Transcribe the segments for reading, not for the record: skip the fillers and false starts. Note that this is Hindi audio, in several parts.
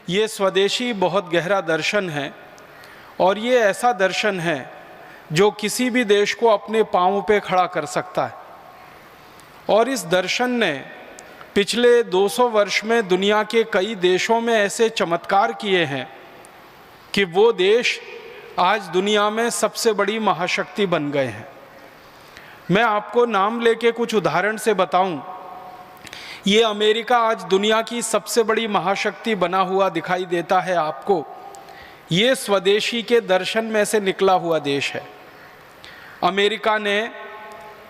ये स्वदेशी बहुत गहरा दर्शन है और ये ऐसा दर्शन है जो किसी भी देश को अपने पांव पे खड़ा कर सकता है। और इस दर्शन ने पिछले 200 वर्ष में दुनिया के कई देशों में ऐसे चमत्कार किए हैं कि वो देश आज दुनिया में सबसे बड़ी महाशक्ति बन गए हैं। मैं आपको नाम लेके कुछ उदाहरण से बताऊं, ये अमेरिका आज दुनिया की सबसे बड़ी महाशक्ति बना हुआ दिखाई देता है आपको। ये स्वदेशी के दर्शन में से निकला हुआ देश है। अमेरिका ने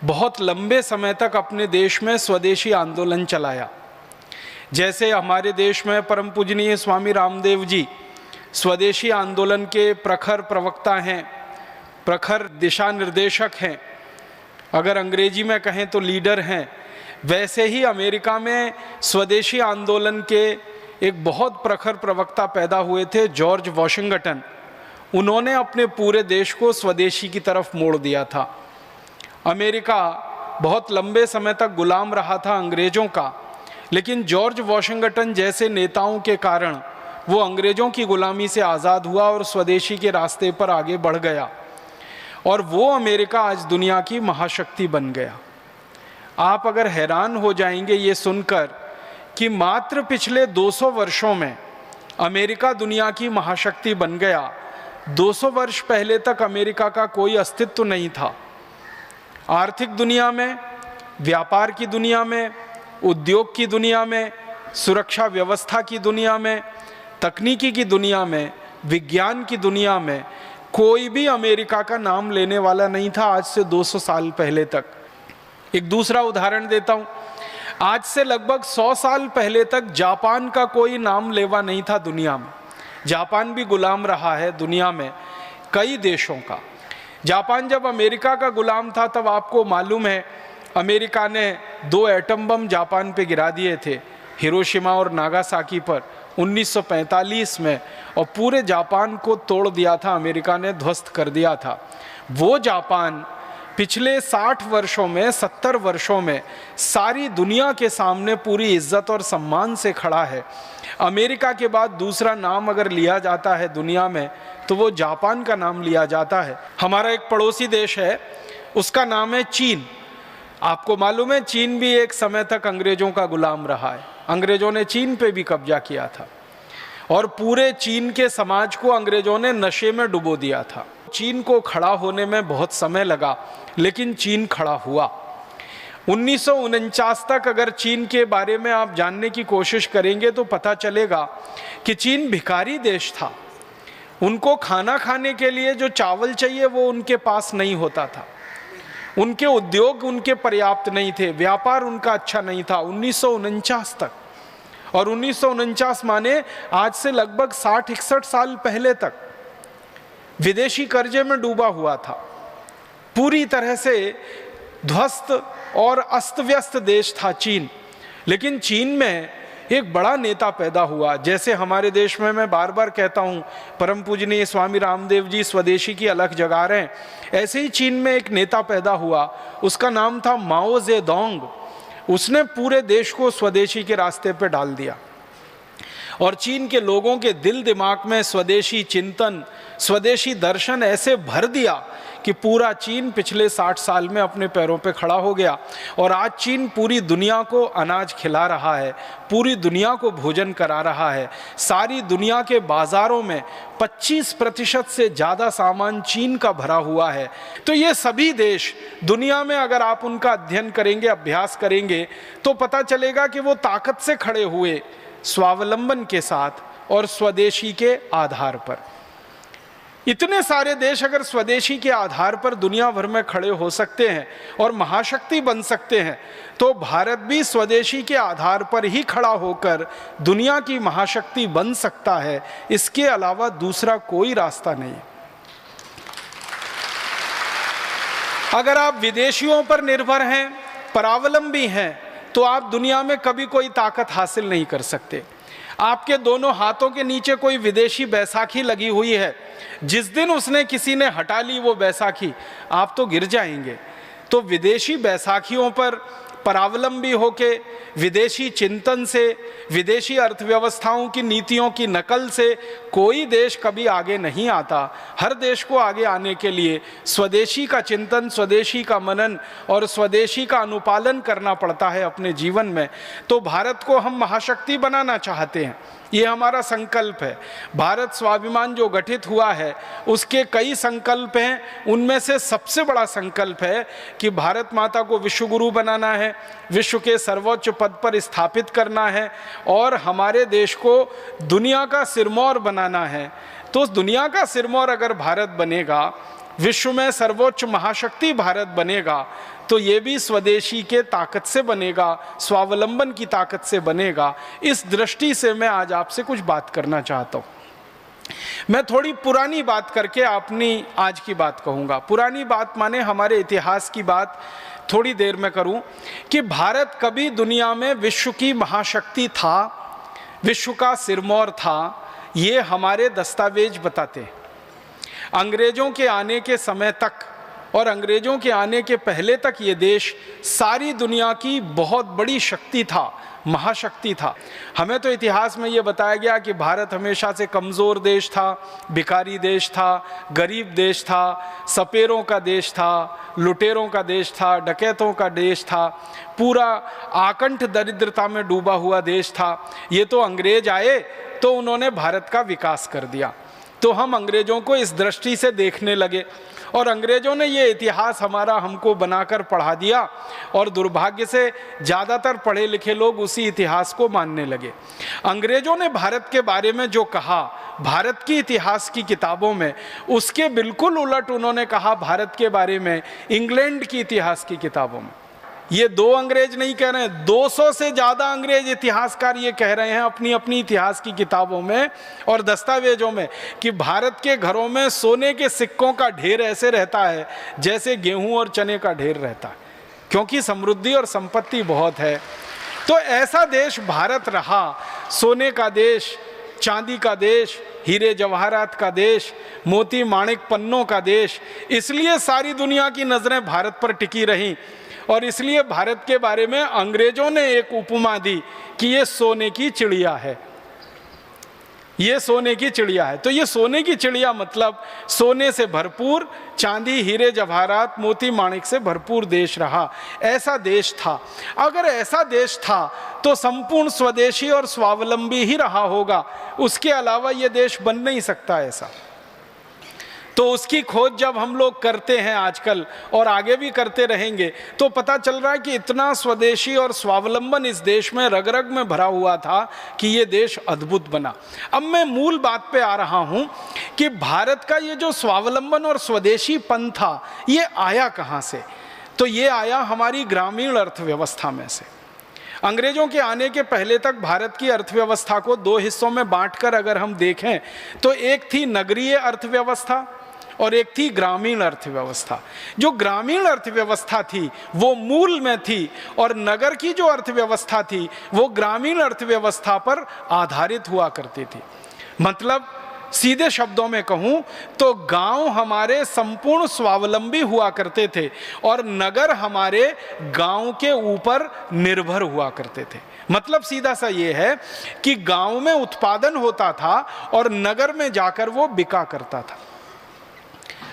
बहुत लंबे समय तक अपने देश में स्वदेशी आंदोलन चलाया। जैसे हमारे देश में परम पूजनीय स्वामी रामदेव जी स्वदेशी आंदोलन के प्रखर प्रवक्ता हैं, प्रखर दिशा निर्देशक हैं, अगर अंग्रेजी में कहें तो लीडर हैं। वैसे ही अमेरिका में स्वदेशी आंदोलन के एक बहुत प्रखर प्रवक्ता पैदा हुए थे, जॉर्ज वॉशिंगटन। उन्होंने अपने पूरे देश को स्वदेशी की तरफ मोड़ दिया था। अमेरिका बहुत लंबे समय तक गुलाम रहा था अंग्रेज़ों का, लेकिन जॉर्ज वॉशिंगटन जैसे नेताओं के कारण वो अंग्रेज़ों की गुलामी से आज़ाद हुआ और स्वदेशी के रास्ते पर आगे बढ़ गया, और वो अमेरिका आज दुनिया की महाशक्ति बन गया। आप अगर हैरान हो जाएंगे ये सुनकर कि मात्र पिछले 200 वर्षों में अमेरिका दुनिया की महाशक्ति बन गया। 200 वर्ष पहले तक अमेरिका का कोई अस्तित्व नहीं था। आर्थिक दुनिया में, व्यापार की दुनिया में, उद्योग की दुनिया में, सुरक्षा व्यवस्था की दुनिया में, तकनीकी की दुनिया में, विज्ञान की दुनिया में कोई भी अमेरिका का नाम लेने वाला नहीं था आज से 200 साल पहले तक। एक दूसरा उदाहरण देता हूँ, आज से लगभग 100 साल पहले तक जापान का कोई नाम लेवा नहीं था दुनिया में। जापान भी गुलाम रहा है दुनिया में कई देशों का। जापान जब अमेरिका का गुलाम था तब आपको मालूम है अमेरिका ने 2 एटम बम जापान पे गिरा दिए थे, हिरोशिमा और नागासाकी पर 1945 में, और पूरे जापान को तोड़ दिया था अमेरिका ने, ध्वस्त कर दिया था। वो जापान पिछले 60 वर्षों में, 70 वर्षों में सारी दुनिया के सामने पूरी इज्जत और सम्मान से खड़ा है। अमेरिका के बाद दूसरा नाम अगर लिया जाता है दुनिया में तो वो जापान का नाम लिया जाता है। हमारा एक पड़ोसी देश है, उसका नाम है चीन। आपको मालूम है चीन भी एक समय तक अंग्रेजों का गुलाम रहा है। अंग्रेजों ने चीन पे भी कब्जा किया था और पूरे चीन के समाज को अंग्रेजों ने नशे में डुबो दिया था। चीन को खड़ा होने में बहुत समय लगा, लेकिन चीन खड़ा हुआ। 1949 तक अगर चीन के बारे में आप जानने की कोशिश करेंगे तो पता चलेगा कि चीन भिखारी देश था। उनको खाना खाने के लिए जो चावल चाहिए वो उनके पास नहीं होता था। उनके उद्योग उनके पर्याप्त नहीं थे, व्यापार उनका अच्छा नहीं था 1949 तक। और 1949 माने आज से लगभग 60-61 साल पहले तक विदेशी कर्जे में डूबा हुआ था। पूरी तरह से ध्वस्त और अस्त व्यस्त देश था चीन। लेकिन चीन में एक बड़ा नेता पैदा हुआ। जैसे हमारे देश में मैं बार बार कहता हूँ परम पूजनीय स्वामी रामदेव जी स्वदेशी की अलख जगा रहे हैं, ऐसे ही चीन में एक नेता पैदा हुआ, उसका नाम था माओ जेडोंग। उसने पूरे देश को स्वदेशी के रास्ते पे डाल दिया और चीन के लोगों के दिल दिमाग में स्वदेशी चिंतन, स्वदेशी दर्शन ऐसे भर दिया कि पूरा चीन पिछले 60 साल में अपने पैरों पे खड़ा हो गया। और आज चीन पूरी दुनिया को अनाज खिला रहा है, पूरी दुनिया को भोजन करा रहा है। सारी दुनिया के बाज़ारों में 25% से ज़्यादा सामान चीन का भरा हुआ है। तो ये सभी देश दुनिया में अगर आप उनका अध्ययन करेंगे, अभ्यास करेंगे तो पता चलेगा कि वो ताकत से खड़े हुए, स्वावलंबन के साथ और स्वदेशी के आधार पर। इतने सारे देश अगर स्वदेशी के आधार पर दुनिया भर में खड़े हो सकते हैं और महाशक्ति बन सकते हैं, तो भारत भी स्वदेशी के आधार पर ही खड़ा होकर दुनिया की महाशक्ति बन सकता है। इसके अलावा दूसरा कोई रास्ता नहीं। अगर आप विदेशियों पर निर्भर हैं, परावलंबी हैं, तो आप दुनिया में कभी कोई ताकत हासिल नहीं कर सकते। आपके दोनों हाथों के नीचे कोई विदेशी बैसाखी लगी हुई है, जिस दिन उसने किसी ने हटा ली वो बैसाखी, आप तो गिर जाएंगे। तो विदेशी बैसाखियों पर, परावलंबी होके, विदेशी चिंतन से, विदेशी अर्थव्यवस्थाओं की नीतियों की नकल से कोई देश कभी आगे नहीं आता। हर देश को आगे आने के लिए स्वदेशी का चिंतन, स्वदेशी का मनन और स्वदेशी का अनुपालन करना पड़ता है अपने जीवन में। तो भारत को हम महाशक्ति बनाना चाहते हैं, ये हमारा संकल्प है। भारत स्वाभिमान जो गठित हुआ है उसके कई संकल्प हैं, उनमें से सबसे बड़ा संकल्प है कि भारत माता को विश्व गुरु बनाना है, विश्व के सर्वोच्च पद पर स्थापित करना है और हमारे देश को दुनिया का सिरमौर बनाना है। तो उस दुनिया का सिरमौर अगर भारत बनेगा, विश्व में सर्वोच्च महाशक्ति भारत बनेगा, तो ये भी स्वदेशी के ताकत से बनेगा, स्वावलंबन की ताकत से बनेगा। इस दृष्टि से मैं आज आपसे कुछ बात करना चाहता हूँ। मैं थोड़ी पुरानी बात करके अपनी आज की बात कहूँगा। पुरानी बात माने हमारे इतिहास की बात थोड़ी देर में करूँ कि भारत कभी दुनिया में विश्व की महाशक्ति था, विश्व का सिरमौर था, ये हमारे दस्तावेज बताते हैं। अंग्रेजों के आने के समय तक और अंग्रेजों के आने के पहले तक ये देश सारी दुनिया की बहुत बड़ी शक्ति था, महाशक्ति था। हमें तो इतिहास में ये बताया गया कि भारत हमेशा से कमज़ोर देश था, भिखारी देश था, गरीब देश था, सपेरों का देश था, लुटेरों का देश था, डकैतों का देश था, पूरा आकंठ दरिद्रता में डूबा हुआ देश था। ये तो अंग्रेज आए तो उन्होंने भारत का विकास कर दिया। तो हम अंग्रेजों को इस दृष्टि से देखने लगे और अंग्रेजों ने ये इतिहास हमारा हमको बनाकर पढ़ा दिया और दुर्भाग्य से ज़्यादातर पढ़े लिखे लोग उसी इतिहास को मानने लगे। अंग्रेजों ने भारत के बारे में जो कहा भारत की इतिहास की किताबों में, उसके बिल्कुल उलट उन्होंने कहा भारत के बारे में इंग्लैंड की इतिहास की किताबों में। ये दो अंग्रेज नहीं कह रहे हैं, 200 से ज़्यादा अंग्रेज इतिहासकार ये कह रहे हैं अपनी अपनी इतिहास की किताबों में और दस्तावेजों में कि भारत के घरों में सोने के सिक्कों का ढेर ऐसे रहता है जैसे गेहूं और चने का ढेर रहता है, क्योंकि समृद्धि और संपत्ति बहुत है। तो ऐसा देश भारत रहा, सोने का देश, चांदी का देश, हीरे जवाहरात का देश, मोती माणिक पन्नों का देश। इसलिए सारी दुनिया की नज़रें भारत पर टिकी रहीं और इसलिए भारत के बारे में अंग्रेजों ने एक उपमा दी कि ये सोने की चिड़िया है, ये सोने की चिड़िया है। तो ये सोने की चिड़िया मतलब सोने से भरपूर, चांदी हीरे जवाहरात मोती माणिक से भरपूर देश रहा, ऐसा देश था। अगर ऐसा देश था तो संपूर्ण स्वदेशी और स्वावलंबी ही रहा होगा, उसके अलावा ये देश बन नहीं सकता ऐसा। तो उसकी खोज जब हम लोग करते हैं आजकल और आगे भी करते रहेंगे तो पता चल रहा है कि इतना स्वदेशी और स्वावलंबन इस देश में रग रग में भरा हुआ था कि ये देश अद्भुत बना। अब मैं मूल बात पे आ रहा हूँ कि भारत का ये जो स्वावलंबन और स्वदेशीपन था ये आया कहाँ से? तो ये आया हमारी ग्रामीण अर्थव्यवस्था में से। अंग्रेजों के आने के पहले तक भारत की अर्थव्यवस्था को दो हिस्सों में बांटकर अगर हम देखें तो एक थी नगरीय अर्थव्यवस्था और एक थी ग्रामीण अर्थव्यवस्था। जो ग्रामीण अर्थव्यवस्था थी वो मूल में थी और नगर की जो अर्थव्यवस्था थी वो ग्रामीण अर्थव्यवस्था पर आधारित हुआ करती थी। मतलब सीधे शब्दों में कहूं तो गांव हमारे संपूर्ण स्वावलंबी हुआ करते थे और नगर हमारे गांव के ऊपर निर्भर हुआ करते थे। मतलब सीधा सा ये है कि गांव में उत्पादन होता था और नगर में जाकर वो बिका करता था।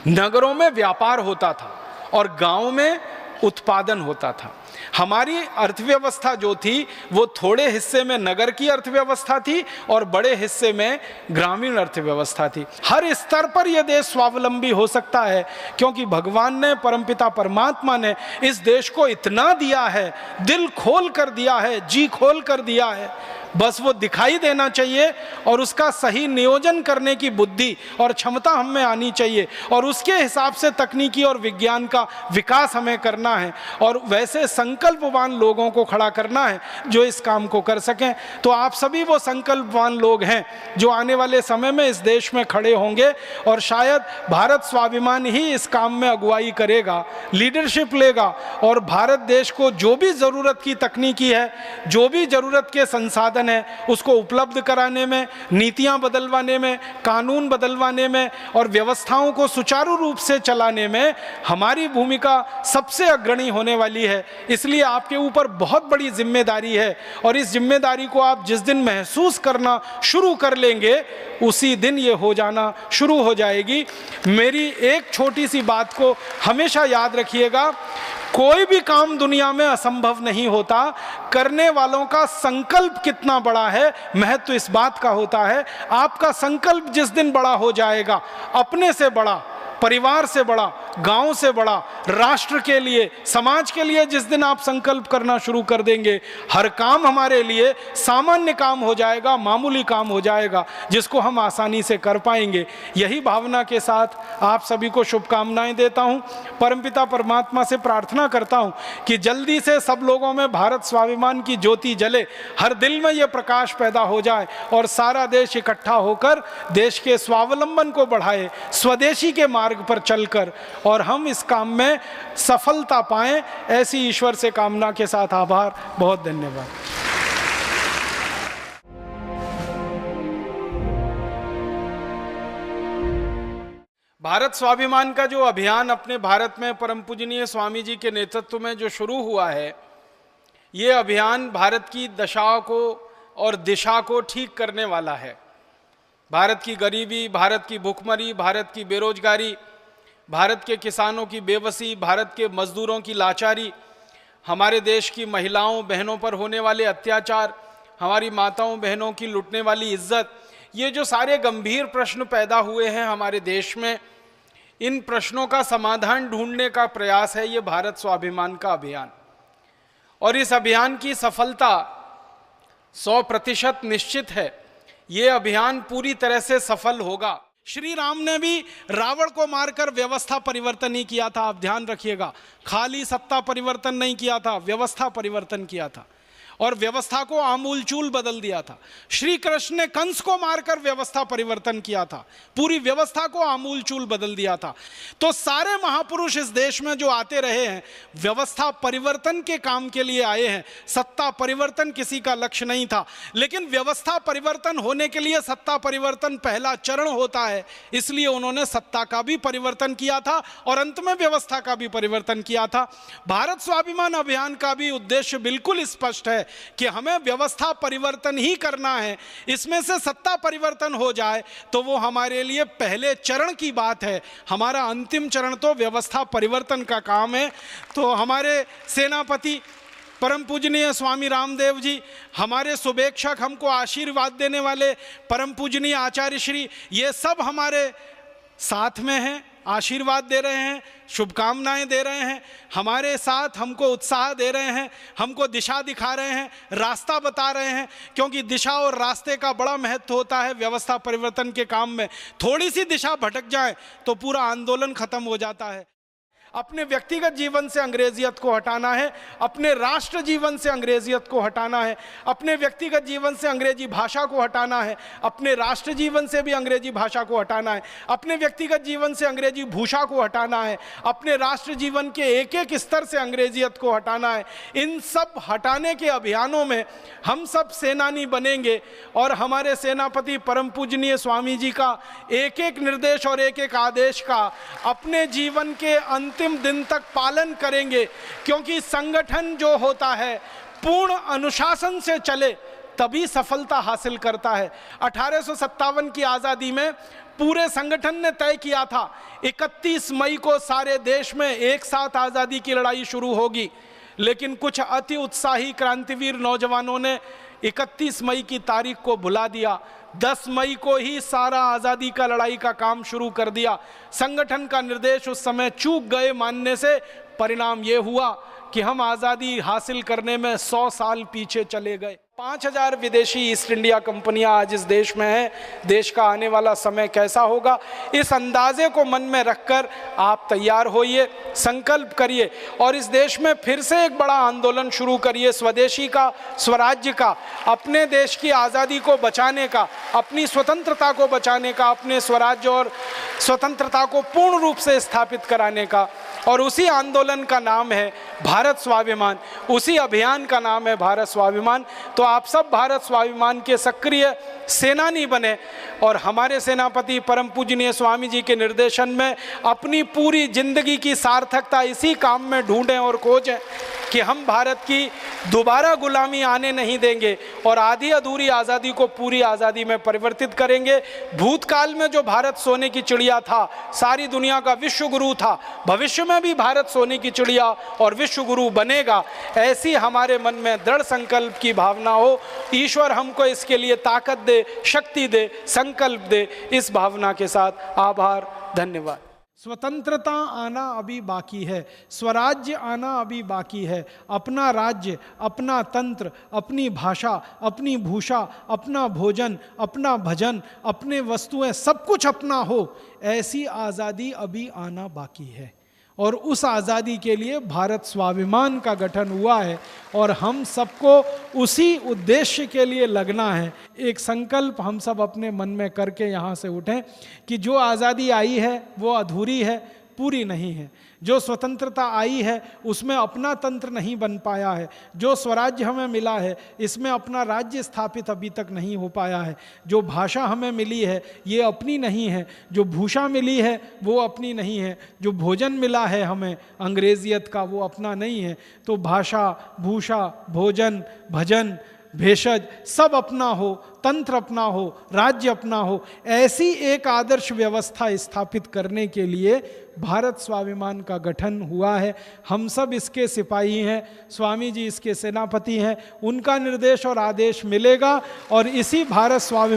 नगरों में व्यापार होता था और गांव में उत्पादन होता था। हमारी अर्थव्यवस्था जो थी वो थोड़े हिस्से में नगर की अर्थव्यवस्था थी और बड़े हिस्से में ग्रामीण अर्थव्यवस्था थी। हर स्तर पर यह देश स्वावलंबी हो सकता है क्योंकि भगवान ने, परमपिता परमात्मा ने इस देश को इतना दिया है, दिल खोल कर दिया है, जी खोल कर दिया है, बस वो दिखाई देना चाहिए और उसका सही नियोजन करने की बुद्धि और क्षमता हम में आनी चाहिए और उसके हिसाब से तकनीकी और विज्ञान का विकास हमें करना है और वैसे संकल्पवान लोगों को खड़ा करना है जो इस काम को कर सकें। तो आप सभी वो संकल्पवान लोग हैं जो आने वाले समय में इस देश में खड़े होंगे और शायद भारत स्वाभिमान ही इस काम में अगुवाई करेगा, लीडरशिप लेगा और भारत देश को जो भी ज़रूरत की तकनीकी है, जो भी ज़रूरत के संसाधन है उसको उपलब्ध कराने में, नीतियां बदलवाने में, कानून बदलवाने में और व्यवस्थाओं को सुचारू रूप से चलाने में हमारी भूमिका सबसे अग्रणी होने वाली है। इसलिए आपके ऊपर बहुत बड़ी जिम्मेदारी है, और इस जिम्मेदारी को आप जिस दिन महसूस करना शुरू कर लेंगे उसी दिन ये हो जाना शुरू हो जाएगी। मेरी एक छोटी सी बात को हमेशा याद रखिएगा, कोई भी काम दुनिया में असंभव नहीं होता, करने वालों का संकल्प कितना बड़ा है महत्व इस बात का होता है। आपका संकल्प जिस दिन बड़ा हो जाएगा, अपने से बड़ा, परिवार से बड़ा, गांव से बड़ा, राष्ट्र के लिए, समाज के लिए जिस दिन आप संकल्प करना शुरू कर देंगे, हर काम हमारे लिए सामान्य काम हो जाएगा, मामूली काम हो जाएगा, जिसको हम आसानी से कर पाएंगे। यही भावना के साथ आप सभी को शुभकामनाएं देता हूं। परमपिता परमात्मा से प्रार्थना करता हूं कि जल्दी से सब लोगों में भारत स्वाभिमान की ज्योति जले, हर दिल में यह प्रकाश पैदा हो जाए और सारा देश इकट्ठा होकर देश के स्वावलंबन को बढ़ाए, स्वदेशी के मार्ग पर चलकर, और हम इस काम में सफलता पाएं, ऐसी ईश्वर से कामना के साथ आभार। बहुत धन्यवाद। भारत स्वाभिमान का जो अभियान अपने भारत में परम पूजनीय स्वामी जी के नेतृत्व में जो शुरू हुआ है, ये अभियान भारत की दशा को और दिशा को ठीक करने वाला है। भारत की गरीबी, भारत की भुखमरी, भारत की बेरोजगारी, भारत के किसानों की बेबसी, भारत के मजदूरों की लाचारी, हमारे देश की महिलाओं बहनों पर होने वाले अत्याचार, हमारी माताओं बहनों की लुटने वाली इज्जत, ये जो सारे गंभीर प्रश्न पैदा हुए हैं हमारे देश में, इन प्रश्नों का समाधान ढूंढने का प्रयास है ये भारत स्वाभिमान का अभियान। और इस अभियान की सफलता 100% निश्चित है। ये अभियान पूरी तरह से सफल होगा। श्री राम ने भी रावण को मारकर व्यवस्था परिवर्तन ही किया था, आप ध्यान रखिएगा। खाली सत्ता परिवर्तन नहीं किया था, व्यवस्था परिवर्तन किया था और व्यवस्था को आमूलचूल बदल दिया था। श्री कृष्ण ने कंस को मारकर व्यवस्था परिवर्तन किया था, पूरी व्यवस्था को आमूलचूल बदल दिया था। तो सारे महापुरुष इस देश में जो आते रहे हैं, व्यवस्था परिवर्तन के काम के लिए आए हैं। सत्ता परिवर्तन किसी का लक्ष्य नहीं था, लेकिन व्यवस्था परिवर्तन होने के लिए सत्ता परिवर्तन पहला चरण होता है, इसलिए उन्होंने सत्ता का भी परिवर्तन किया था और अंत में व्यवस्था का भी परिवर्तन किया था। भारत स्वाभिमान अभियान का भी उद्देश्य बिल्कुल स्पष्ट है कि हमें व्यवस्था परिवर्तन ही करना है। इसमें से सत्ता परिवर्तन हो जाए तो वो हमारे लिए पहले चरण की बात है, हमारा अंतिम चरण तो व्यवस्था परिवर्तन का काम है। तो हमारे सेनापति परम पूजनीय स्वामी रामदेव जी, हमारे शुभेच्छक, हमको आशीर्वाद देने वाले परम पूजनीय आचार्य श्री, ये सब हमारे साथ में हैं, आशीर्वाद दे रहे हैं, शुभकामनाएं दे रहे हैं, हमारे साथ हमको उत्साह दे रहे हैं, हमको दिशा दिखा रहे हैं, रास्ता बता रहे हैं। क्योंकि दिशा और रास्ते का बड़ा महत्व होता है व्यवस्था परिवर्तन के काम में। थोड़ी सी दिशा भटक जाए तो पूरा आंदोलन खत्म हो जाता है। अपने व्यक्तिगत जीवन से अंग्रेजियत को हटाना है, अपने राष्ट्र जीवन से अंग्रेजियत को हटाना है, अपने व्यक्तिगत जीवन से अंग्रेजी भाषा को हटाना है, अपने राष्ट्र जीवन से भी अंग्रेजी भाषा को हटाना है, अपने व्यक्तिगत जीवन से अंग्रेजी भूषा को हटाना है, अपने राष्ट्र जीवन के एक एक स्तर से अंग्रेजियत को हटाना है। इन सब हटाने के अभियानों में हम सब सेनानी बनेंगे और हमारे सेनापति परम पूजनीय स्वामी जी का एक एक निर्देश और एक एक आदेश का अपने जीवन के अंतिम दिन तक पालन करेंगे। क्योंकि संगठन जो होता है पूर्ण अनुशासन से चले तभी सफलता हासिल करता है। 1857 की आज़ादी में पूरे संगठन ने तय किया था 31 मई को सारे देश में एक साथ आज़ादी की लड़ाई शुरू होगी, लेकिन कुछ अति उत्साही क्रांतिवीर नौजवानों ने 31 मई की तारीख को भुला दिया। 10 मई को ही सारा आज़ादी का लड़ाई का काम शुरू कर दिया। संगठन का निर्देश उस समय चूक गए मानने से परिणाम ये हुआ कि हम आज़ादी हासिल करने में 100 साल पीछे चले गए। 5000 विदेशी ईस्ट इंडिया कंपनियां आज इस देश में हैं। देश का आने वाला समय कैसा होगा, इस अंदाजे को मन में रखकर आप तैयार होइए, संकल्प करिए और इस देश में फिर से एक बड़ा आंदोलन शुरू करिए, स्वदेशी का, स्वराज्य का, अपने देश की आज़ादी को बचाने का, अपनी स्वतंत्रता को बचाने का, अपने स्वराज्य और स्वतंत्रता को पूर्ण रूप से स्थापित कराने का। और उसी आंदोलन का नाम है भारत स्वाभिमान, उसी अभियान का नाम है भारत स्वाभिमान। तो आप सब भारत स्वाभिमान के सक्रिय सेनानी बने और हमारे सेनापति परम पूजनीय स्वामी जी के निर्देशन में अपनी पूरी जिंदगी की सार्थकता इसी काम में ढूंढें और खोजें कि हम भारत की दोबारा गुलामी आने नहीं देंगे और आधी अधूरी आज़ादी को पूरी आज़ादी में परिवर्तित करेंगे। भूतकाल में जो भारत सोने की चिड़िया था, सारी दुनिया का विश्व गुरु था, भविष्य में भी भारत सोने की चिड़िया और विश्व गुरु बनेगा, ऐसी हमारे मन में दृढ़ संकल्प की भावना हो। ईश्वर हमको इसके लिए ताकत दे, शक्ति दे, संकल्प दे। इस भावना के साथ आभार, धन्यवाद। स्वतंत्रता आना अभी बाकी है, स्वराज्य आना अभी बाकी है। अपना राज्य, अपना तंत्र, अपनी भाषा, अपनी भूषा, अपना भोजन, अपना भजन, अपने वस्तुएं, सब कुछ अपना हो, ऐसी आज़ादी अभी आना बाकी है। और उस आज़ादी के लिए भारत स्वाभिमान का गठन हुआ है और हम सबको उसी उद्देश्य के लिए लगना है। एक संकल्प हम सब अपने मन में करके यहाँ से उठें कि जो आज़ादी आई है वो अधूरी है, पूरी नहीं है। जो स्वतंत्रता आई है उसमें अपना तंत्र नहीं बन पाया है। जो स्वराज्य हमें मिला है इसमें अपना राज्य स्थापित अभी तक नहीं हो पाया है। जो भाषा हमें मिली है ये अपनी नहीं है। जो भूषा मिली है वो अपनी नहीं है। जो भोजन मिला है हमें अंग्रेजियत का वो अपना नहीं है। तो भाषा, भूषा, भोजन, भजन, भेषज सब अपना हो, तंत्र अपना हो, राज्य अपना हो, ऐसी एक आदर्श व्यवस्था स्थापित करने के लिए भारत स्वाभिमान का गठन हुआ है। हम सब इसके सिपाही हैं, स्वामी जी इसके सेनापति हैं। उनका निर्देश और आदेश मिलेगा और इसी भारत स्वाभिमान